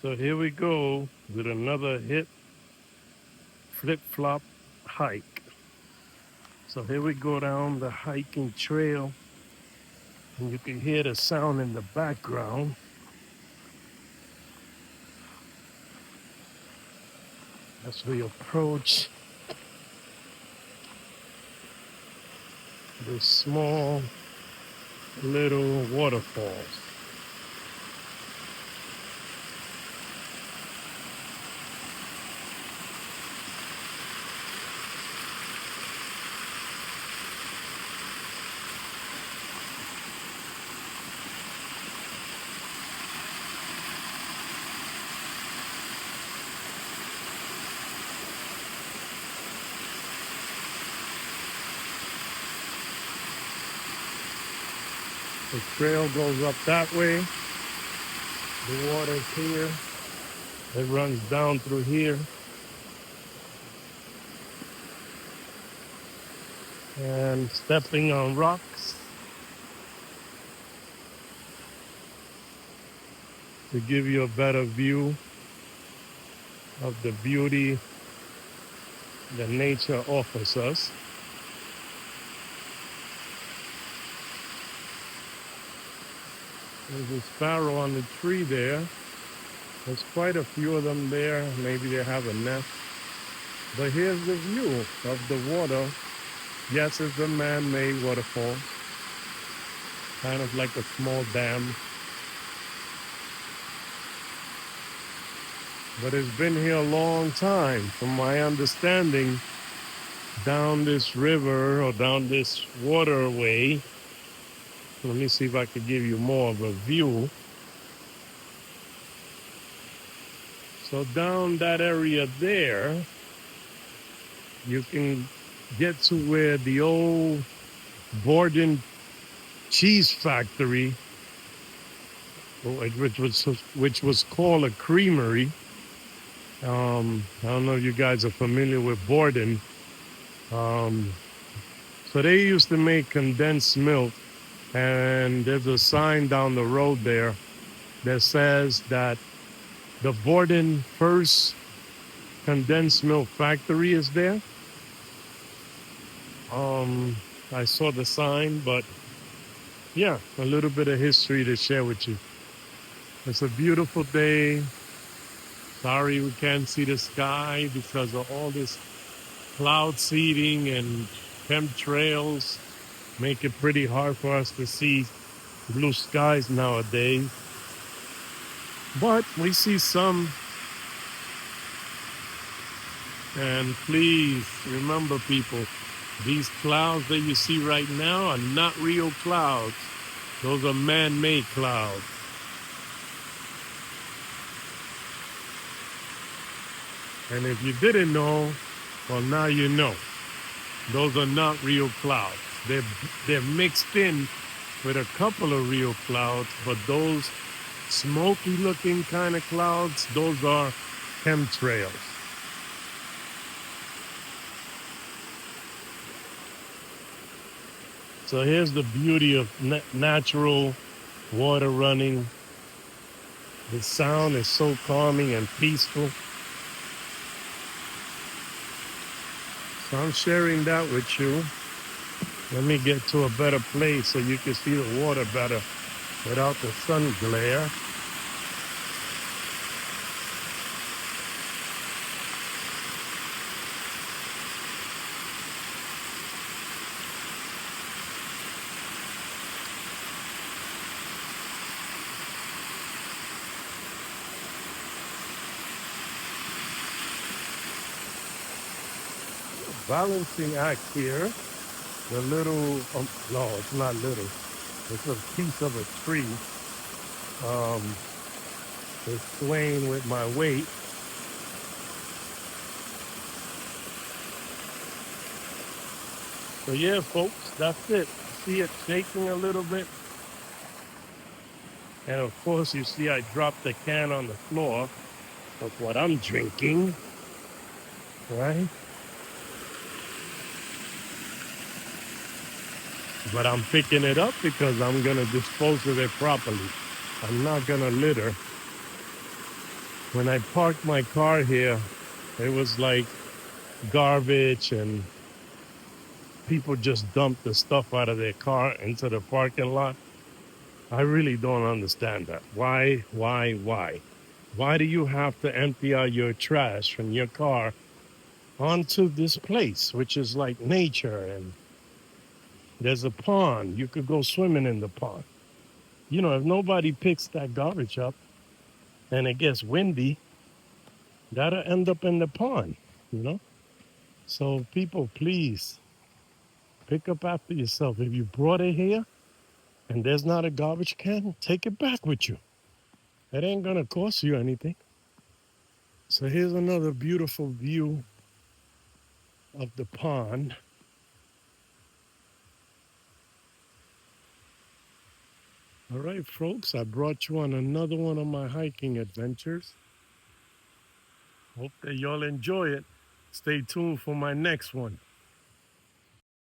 So here we go with another hit flip-flop hike. So here we go down the hiking trail, and you can hear the sound in the background as we approach this small little waterfalls. The trail goes up that way. The water's here. It runs down through here. And stepping on rocks to give you a better view of the beauty that nature offers us. There's a sparrow on the tree there. There's quite a few of them there. Maybe they have a nest. But here's the view of the water. Yes, it's a man-made waterfall, kind of like a small dam. But it's been here a long time. From my understanding, down this river or down this waterway, let me see if I could give you more of a view. So down that area there, you can get to where the old Borden cheese factory, which was called a creamery. I don't know if you guys are familiar with Borden. So they used to make condensed milk, and there's a sign down the road there that says that the Borden first condensed milk factory is there. I saw the sign, but yeah, a little bit of history to share with you. It's a beautiful day. Sorry we can't see the sky because of all this cloud seeding and chemtrails make it pretty hard for us to see blue skies nowadays. But we see some. And please remember, people, these clouds that you see right now are not real clouds. Those are man-made clouds. And if you didn't know, well, now you know. Those are not real clouds. They're mixed in with a couple of real clouds, but those smoky-looking kind of clouds, those are chemtrails. So here's the beauty of natural water running. The sound is so calming and peaceful. So I'm sharing that with you. Let me get to a better place so you can see the water better without the sun glare. Balancing act here. The little, no, it's not little. It's a piece of a tree. It's swaying with my weight. So yeah, folks, that's it. See it shaking a little bit. And of course, you see I dropped the can on the floor of what I'm drinking, right? But I'm picking it up because I'm going to dispose of it properly. I'm not going to litter. When I parked my car here, it was like garbage and people just dumped the stuff out of their car into the parking lot. I really don't understand that. Why, why, why? Why do you have to empty out your trash from your car onto this place, which is like nature? And there's a pond. You could go swimming in the pond. You know, if nobody picks that garbage up and it gets windy, that'll end up in the pond, you know? So, people, please pick up after yourself. If you brought it here and there's not a garbage can, take it back with you. It ain't gonna cost you anything. So, here's another beautiful view of the pond. All right, folks, I brought you on another one of my hiking adventures. Hope that y'all enjoy it. Stay tuned for my next one.